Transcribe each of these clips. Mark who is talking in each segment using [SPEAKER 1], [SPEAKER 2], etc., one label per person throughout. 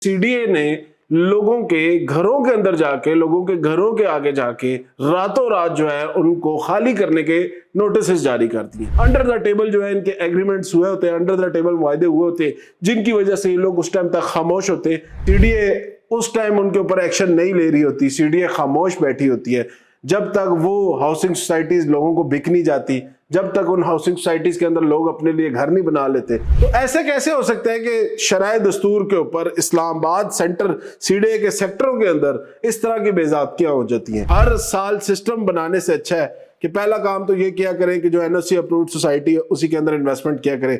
[SPEAKER 1] سی D اے نے لوگوں کے گھروں کے اندر جا کے، لوگوں کے گھروں کے آگے جا کے راتوں رات جو ہے ان کو خالی کرنے کے نوٹسز جاری کر دیے۔ انڈر دا ٹیبل جو ہے ان کے ایگریمنٹس ہوئے ہوتے ہیں، انڈر دا ٹیبل معاہدے ہوئے ہوتے ہیں، جن کی وجہ سے یہ لوگ اس ٹائم تک خاموش ہوتے ہیں۔ سی ڈی اے اس ٹائم ان کے اوپر ایکشن نہیں لے رہی ہوتی، سی ڈی اے خاموش بیٹھی ہوتی ہے جب تک وہ ہاؤسنگ سوسائٹیز لوگوں کو بک نہیں جاتی، جب تک ان ہاؤسنگ سوسائٹیز کے اندر لوگ اپنے لیے گھر نہیں بنا لیتے۔ تو ایسے کیسے ہو سکتا ہے کہ شرائع دستور کے اوپر اسلام آباد سینٹر سی ڈی اے کے سیکٹروں کے اندر اس طرح کی بے ضابطگیاں ہو جاتی ہیں؟ ہر سال سسٹم بنانے سے اچھا ہے کہ پہلا کام تو یہ کیا کریں کہ جو این او سی اپرووڈ سوسائٹی ہے اسی کے اندر انویسٹمنٹ کیا کریں۔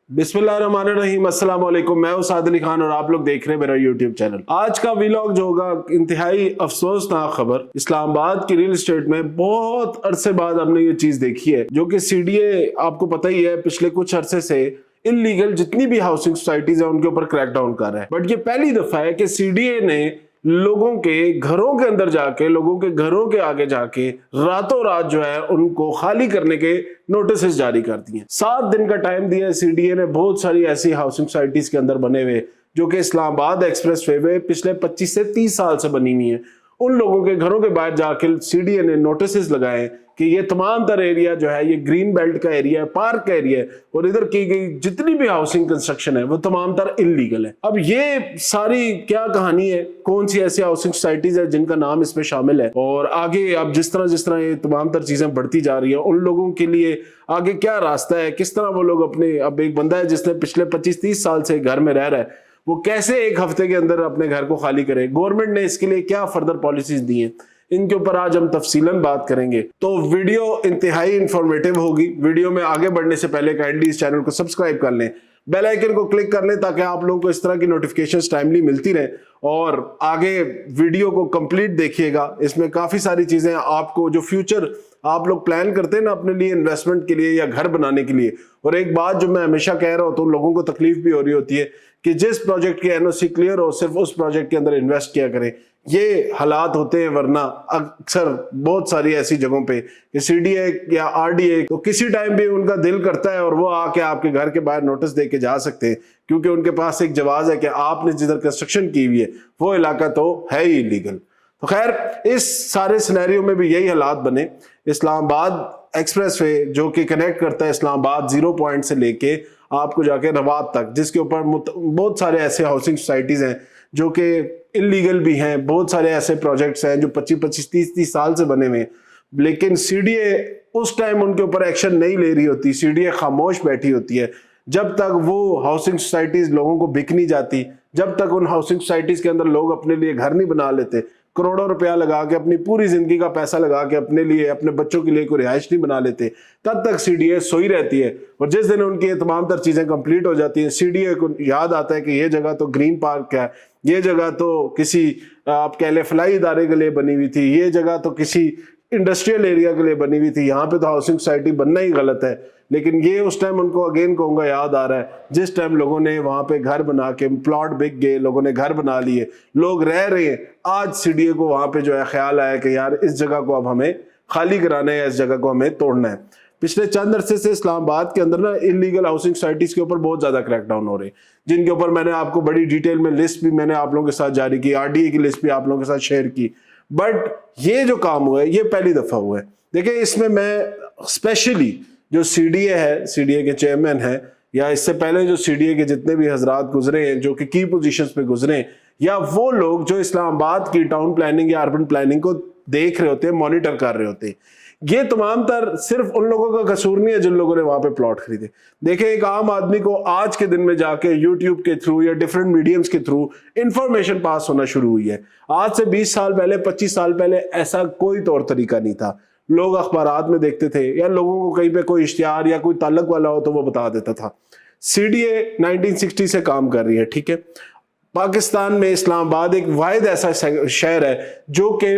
[SPEAKER 1] بسم اللہ الرحمن الرحیم، السلام علیکم، میں سعد علی خان اور آپ لوگ دیکھ رہے ہیں میرا یوٹیوب چینل۔ آج کا ویلاگ جو ہوگا انتہائی افسوسناک خبر۔ اسلام آباد کی ریل اسٹیٹ میں بہت عرصے بعد ہم نے یہ چیز دیکھی ہے، جو کہ سی ڈی اے آپ کو پتہ ہی ہے پچھلے کچھ عرصے سے انلیگل جتنی بھی ہاؤسنگ سوسائٹیز ہیں ان کے اوپر کریک ڈاؤن کر رہا ہے۔ بٹ یہ پہلی دفعہ ہے کہ سی ڈی اے نے لوگوں کے گھروں کے اندر جا کے، لوگوں کے گھروں کے آگے جا کے راتوں رات جو ہے ان کو خالی کرنے کے نوٹسز جاری کر دیے۔ 7 دن کا ٹائم دیا ہے سی ڈی اے نے بہت ساری ایسی ہاؤسنگ سوسائٹیز کے اندر بنے ہوئے جو کہ اسلام آباد ایکسپریس وے میں پچھلے 25 سے 30 سال سے بنی ہوئی ہیں۔ ان لوگوں کے گھروں کے باہر جا کے سی ڈی اے نے نوٹسز لگائے کہ یہ تمام تر ایریا جو ہے یہ گرین بیلٹ کا ایریا ہے، پارک کا ایریا ہے، اور ادھر کی گئی جتنی بھی ہاؤسنگ کنسٹرکشن ہے وہ تمام تر انلیگل ہے۔ اب یہ ساری کیا کہانی ہے، کون سی ایسی ہاؤسنگ سوسائٹیز ہے جن کا نام اس میں شامل ہے، اور آگے اب جس طرح یہ تمام تر چیزیں بڑھتی جا رہی ہیں ان لوگوں کے لیے آگے کیا راستہ ہے، کس طرح وہ لوگ اپنے، اب ایک بندہ ہے جس نے پچھلے 25-30 سال سے گھر میں رہ رہا ہے، وہ کیسے ایک ہفتے کے اندر اپنے گھر کو خالی کرے، گورنمنٹ نے اس کے لیے کیا فردر پالیسیز دی ہیں، ان کے اوپر آج ہم تفصیلاً بات کریں گے۔ تو ویڈیو انتہائی انفارمیٹیو ہوگی۔ ویڈیو میں آگے بڑھنے سے پہلے کائنڈلی اس چینل کو سبسکرائب کر لیں، بیل آئیکن کو کلک کر لیں تاکہ آپ لوگوں کو اس طرح کی نوٹیفیکیشنز ٹائملی ملتی رہیں، اور آگے ویڈیو کو کمپلیٹ دیکھیے گا۔ اس میں کافی ساری چیزیں آپ کو جو فیوچر آپ لوگ پلان کرتے ہیں نا اپنے لیے انویسٹمنٹ کے لیے یا گھر بنانے کے لیے، اور ایک بات جو میں ہمیشہ کہہ رہا ہوتا ہوں، لوگوں کو تکلیف بھی ہو رہی ہوتی ہے کہ جس پروجیکٹ کے این او سی کلیئر ہو صرف اس پروجیکٹ کے اندر انویسٹ کیا کریں۔ یہ حالات ہوتے ہیں، ورنہ اکثر بہت ساری ایسی جگہوں پہ کہ سی ڈی اے یا آر ڈی اے تو کسی ٹائم بھی ان کا دل کرتا ہے اور وہ آ کے آپ کے گھر کے باہر نوٹس دے کے جا سکتے ہیں، کیونکہ ان کے پاس ایک جواز ہے کہ آپ نے جدھر کنسٹرکشن کی ہوئی ہے وہ علاقہ تو ہے ہی لیگل۔ تو خیر، اس سارے سینیریو میں بھی یہی حالات بنے۔ اسلام آباد ایکسپریس وے جو کہ کنیکٹ کرتا ہے اسلام آباد 0 پوائنٹ سے لے کے آپ کو جا کے رواد تک، جس کے اوپر بہت سارے ایسے ہاؤسنگ سوسائٹیز ہیں جو کہ انلیگل بھی ہیں، بہت سارے ایسے پروجیکٹس ہیں جو 25-30 سال سے بنے ہوئے ہیں، لیکن سی ڈی اے اس ٹائم ان کے اوپر ایکشن نہیں لے رہی ہوتی، سی ڈی اے خاموش بیٹھی ہوتی ہے جب تک وہ ہاؤسنگ سوسائٹیز لوگوں کو بک نہیں جاتی، جب تک ان ہاؤسنگ سوسائٹیز کے اندر لوگ اپنے لیے گھر نہیں بنا لیتے، کروڑوں روپیہ لگا کے، اپنی پوری زندگی کا پیسہ لگا کے اپنے لیے، اپنے بچوں کے لیے کوئی رہائش نہیں بنا لیتے، تب تک سی ڈی اے سوئی رہتی ہے۔ اور جس دن ان کی تمام تر چیزیں کمپلیٹ ہو جاتی ہیں، سی ڈی اے کو یاد آتا ہے کہ یہ جگہ تو گرین پارک ہے، یہ جگہ تو کسی آپ کہہ لیں فلاحی ادارے کے لیے بنی ہوئی تھی، یہ جگہ تو کسی انڈسٹریل ایریا کے لیے بنی ہوئی تھی، یہاں پہ تو ہاؤسنگ سوسائٹی بننا ہی غلط ہے۔ لیکن یہ اس ٹائم ان کو اگین کہوں گا یاد آ رہا ہے جس ٹائم لوگوں نے وہاں پہ گھر بنا کے، پلاٹ بک گئے، لوگوں نے گھر بنا لیے، لوگ رہ رہے ہیں۔ آج سی ڈی اے کو وہاں پہ جو ہے خیال آیا کہ یار اس جگہ کو اب ہمیں خالی کرانا ہے، اس جگہ کو ہمیں توڑنا ہے۔ پچھلے چند عرصے سے اسلام آباد کے اندر نا انلیگل ہاؤسنگ سوسائٹیز کے اوپر بہت زیادہ کریک ڈاؤن ہو رہے ہیں، جن کے اوپر میں نے آپ کو بڑی ڈیٹیل میں لسٹ بھی میں نے آپ لوگوں کے ساتھ جاری کی، آر ڈی اے کی لسٹ بھی آپ لوگوں کے ساتھ شیئر کی۔ بٹ یہ جو کام ہوا ہے یہ پہلی دفعہ ہوا ہے۔ دیکھیں، اس میں اسپیشلی جو سی ڈی اے ہے، سی ڈی اے کے چیئرمین ہیں، یا اس سے پہلے جو سی ڈی اے کے جتنے بھی حضرات گزرے ہیں جو کہ کی پوزیشنز پہ گزرے ہیں، یا وہ لوگ جو اسلام آباد کی ٹاؤن پلاننگ یا اربن پلاننگ کو دیکھ رہے ہوتے ہیں، مانیٹر کر رہے ہوتے ہیں، یہ تمام تر صرف ان لوگوں کا قصور نہیں ہے جن لوگوں نے وہاں پہ پلاٹ خریدے۔ دیکھیں، ایک عام آدمی کو آج کے دن میں جا کے یوٹیوب کے تھرو یا ڈیفرنٹ میڈیمز کے تھرو انفارمیشن پاس ہونا شروع ہوئی ہے۔ آج سے 20 سال پہلے، 25 سال پہلے ایسا کوئی طور طریقہ نہیں تھا۔ لوگ اخبارات میں دیکھتے تھے، یا لوگوں کو کہیں پہ کوئی اشتہار یا کوئی تعلق والا ہو تو وہ بتا دیتا تھا۔ سی ڈی اے 1960 سے کام کر رہی ہے، ٹھیک ہے۔ پاکستان میں اسلام آباد ایک واحد ایسا شہر ہے جو کہ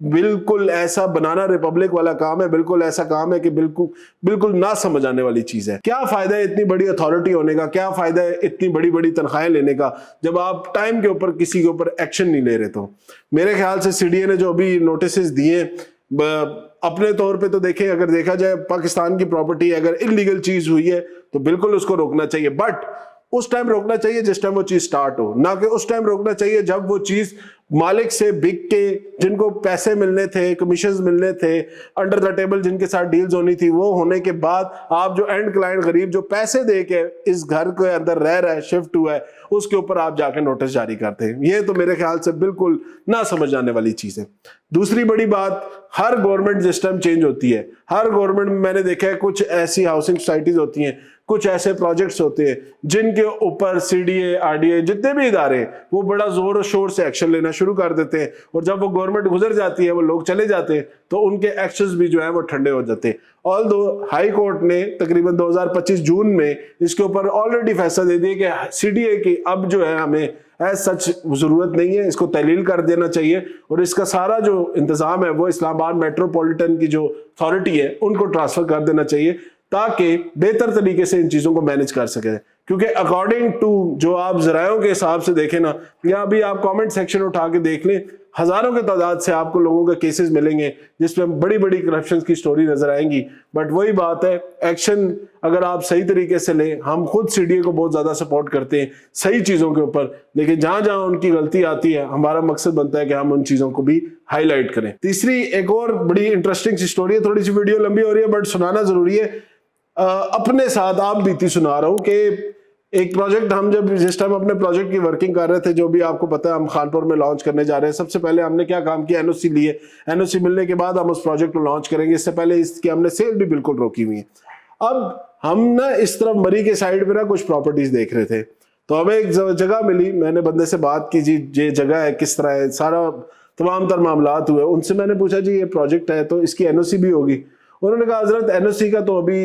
[SPEAKER 1] بالکل ایسا بنانا ریپبلک والا کام ہے، بالکل ایسا کام ہے کہ بالکل نہ سمجھ آنے والی چیز ہے۔ کیا فائدہ ہے اتنی بڑی اتھارٹی ہونے کا، کیا فائدہ ہے اتنی بڑی بڑی تنخواہیں لینے کا جب آپ ٹائم کے اوپر کسی کے اوپر ایکشن نہیں لے رہے؟ تو میرے خیال سے سی ڈی اے نے جو ابھی نوٹسز دیے اپنے طور پہ تو دیکھیں، اگر دیکھا جائے پاکستان کی پراپرٹی اگر انلیگل چیز ہوئی ہے تو بالکل اس کو روکنا چاہیے، بٹ اس ٹائم روکنا چاہیے جس ٹائم وہ چیز سٹارٹ ہو، نہ کہ اس ٹائم روکنا چاہیے جب وہ چیز مالک سے بک کے، جن کو پیسے ملنے تھے، کمیشنز ملنے تھے، انڈر دا ٹیبل جن کے ساتھ ڈیلز ہونی تھی، وہ ہونے کے بعد آپ جو اینڈ کلائنٹ غریب جو پیسے دے کے اس گھر کے اندر رہ رہا ہے، شفٹ ہوا ہے، اس کے اوپر آپ جا کے نوٹس جاری کرتے ہیں۔ یہ تو میرے خیال سے بالکل نہ سمجھ آنے والی چیز ہے۔ دوسری بڑی بات، ہر گورنمنٹ جس ٹائم چینج ہوتی ہے، ہر گورنمنٹ میں نے دیکھا ہے کچھ ایسی ہاؤسنگ سوسائٹیز ہوتی ہیں، کچھ ایسے پروجیکٹس ہوتے ہیں جن کے اوپر C D A, R D A, جتنے بھی ادارے وہ بڑا زور و شور سے ایکشن لینا شروع کر دیتے ہیں، اور جب وہ گورنمنٹ گزر جاتی ہے، وہ لوگ چلے جاتے ہیں، تو ان کے ایکشنز بھی جو ہیں وہ ٹھنڈے ہو جاتے ہیں۔ آلدو ہائی کورٹ نے تقریباً 2025 جون میں اس کے اوپر آلریڈی فیصلہ دے دیا کہ سی ڈی اے کی اب جو ہے ہمیں ایز سچ ضرورت نہیں ہے، اس کو تحلیل کر دینا چاہیے، اور اس کا سارا جو انتظام ہے وہ اسلام آباد میٹروپولیٹن کی جو اتھارٹی ہے ان کو ٹرانسفر کر دینا چاہیے، تاکہ بہتر طریقے سے ان چیزوں کو مینج کر سکے۔ کیونکہ اکارڈنگ ٹو جو آپ ذرائعوں کے حساب سے دیکھیں نا، یا ابھی آپ کامنٹ سیکشن اٹھا کے دیکھ لیں، ہزاروں کے تعداد سے آپ کو لوگوں کے کیسز ملیں گے جس میں بڑی بڑی کرپشن کی سٹوری نظر آئیں گی، بٹ وہی بات ہے، ایکشن اگر آپ صحیح طریقے سے لیں، ہم خود سی ڈی اے کو بہت زیادہ سپورٹ کرتے ہیں صحیح چیزوں کے اوپر، لیکن جہاں جہاں ان کی غلطی آتی ہے ہمارا مقصد بنتا ہے کہ ہم ان چیزوں کو بھی ہائی لائٹ کریں۔ تیسری ایک اور بڑی انٹرسٹنگ سی سٹوری ہے، تھوڑی سی ویڈیو لمبی ہو رہی ہے بٹ سنانا ضروری ہے، اپنے ساتھ آپ بیتی سنا رہا ہوں کہ ایک پروجیکٹ ہم جس ٹائم اپنے پروجیکٹ کی ورکنگ کر رہے تھے، جو بھی آپ کو پتا ہے ہم خانپور میں لانچ کرنے جا رہے ہیں، سب سے پہلے ہم نے کیا کام کیا، این او سی لیے، این او سی ملنے کے بعد ہم اس پروجیکٹ کو لانچ کریں گے، اس سے پہلے اس کی ہم نے سیل بھی بالکل روکی ہوئی ہے۔ اب ہم نا اس طرف مری کے سائڈ پہ نا کچھ پراپرٹیز دیکھ رہے تھے، تو ہمیں ایک جگہ ملی، میں نے بندے سے بات کی، جی یہ جگہ ہے کس طرح ہے، سارا تمام تر معاملات ہوئے، ان سے میں نے پوچھا جی یہ پروجیکٹ ہے تو اس کی این او سی بھی ہوگی؟ انہوں نے کہا حضرت این او سی کا تو ابھی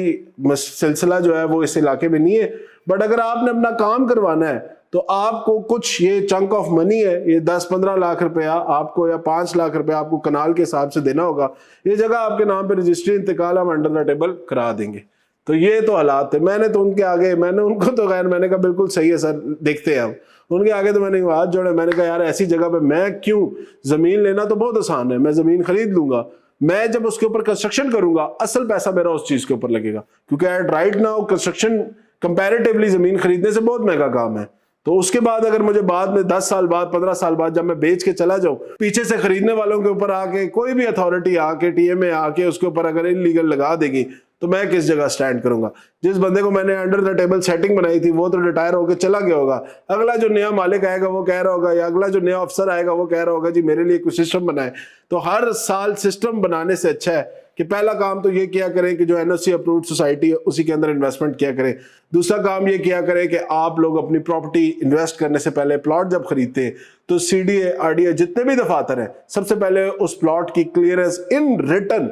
[SPEAKER 1] سلسلہ جو ہے وہ اس علاقے میں نہیں ہے، بٹ اگر آپ نے اپنا کام کروانا ہے تو آپ کو کچھ یہ چنک آف منی ہے، یہ 10-15 لاکھ روپیہ آپ کو یا 5 لاکھ روپیہ آپ کو کنال کے حساب سے دینا ہوگا، یہ جگہ آپ کے نام پہ رجسٹری انتقال ہم انڈر دا ٹیبل کرا دیں گے۔ تو یہ تو حالات تھے، میں نے تو ان کے آگے، میں نے ان کو تو خیر میں نے کہا بالکل صحیح ہے سر، دیکھتے ہیں ہم، ان کے آگے تو میں نے ہاتھ جوڑے، میں نے کہا یار ایسی جگہ پہ میں کیوں، زمین لینا تو بہت آسان ہے، میں زمین خرید لوں گا، میں جب اس کے اوپر کنسٹرکشن کروں گا اصل پیسہ میرا اس چیز کے اوپر لگے گا، کیونکہ at right now construction comparatively زمین خریدنے سے بہت مہنگا کام ہے، تو اس کے بعد اگر مجھے بعد میں 10 سال بعد 15 سال بعد جب میں بیچ کے چلا جاؤں، پیچھے سے خریدنے والوں کے اوپر آ کے کوئی بھی اتھارٹی آ کے ٹی ایم اے آ کے اس کے اوپر اگر انلیگل لگا دے گی تو میں کس جگہ سٹینڈ کروں گا؟ جس بندے کو میں نے انڈر دا ٹیبل سیٹنگ بنائی تھی وہ تو ریٹائر ہو کے چلا گیا ہوگا، اگلا جو نیا مالک آئے گا وہ کہہ رہا ہوگا، یا اگلا جو نیا افسر آئے گا وہ کہہ رہا ہوگا جی میرے لیے کوئی سسٹم بنائے۔ تو ہر سال سسٹم بنانے سے اچھا ہے کہ پہلا کام تو یہ کیا کریں کہ جو این او سی اپروڈ سوسائٹی ہے اسی کے اندر انویسٹمنٹ کیا کریں، دوسرا کام یہ کیا کریں کہ آپ لوگ اپنی پراپرٹی انویسٹ کرنے سے پہلے پلاٹ جب خریدتے ہیں تو C D A, R D A جتنے بھی دفاتر ہیں سب سے پہلے اس پلاٹ کی کلیئرنس ان ریٹن،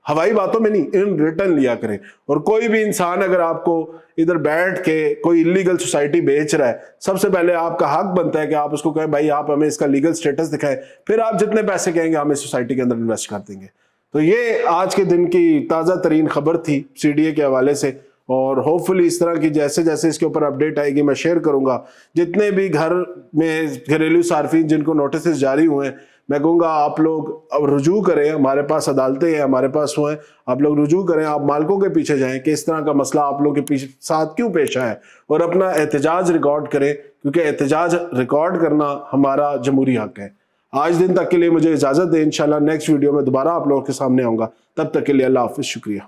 [SPEAKER 1] ہوائی باتوں میں نہیں، ان ریٹن لیا کریں۔ اور کوئی بھی انسان اگر آپ کو ادھر بیٹھ کے کوئی انلیگل سوسائٹی بیچ رہا ہے، سب سے پہلے آپ کا حق بنتا ہے کہ آپ اس کو کہیں بھائی آپ ہمیں اس کا لیگل سٹیٹس دکھائیں، پھر آپ جتنے پیسے کہیں گے ہم اس سوسائٹی کے اندر انویسٹ کر دیں گے۔ تو یہ آج کے دن کی تازہ ترین خبر تھی سی ڈی اے کے حوالے سے، اور ہوپ فلی اس طرح کی جیسے جیسے اس کے اوپر اپڈیٹ آئے گی میں شیئر کروں گا۔ جتنے بھی گھر میں گھریلو صارفین جن کو نوٹسز جاری ہوئے ہیں، میں کہوں گا آپ لوگ اب رجوع کریں، ہمارے پاس عدالتیں ہیں، ہمارے پاس ہوئے، آپ لوگ رجوع کریں، آپ مالکوں کے پیچھے جائیں کہ اس طرح کا مسئلہ آپ لوگ کے پیچھے ساتھ کیوں پیش آیا ہے، اور اپنا احتجاج ریکارڈ کریں، کیونکہ احتجاج ریکارڈ کرنا ہمارا جمہوری حق ہے۔ آج دن تک کے لیے مجھے اجازت دیں، انشاءاللہ نیکسٹ ویڈیو میں دوبارہ آپ لوگوں کے سامنے آؤں گا، تب تک کے لیے اللہ حافظ، شکریہ۔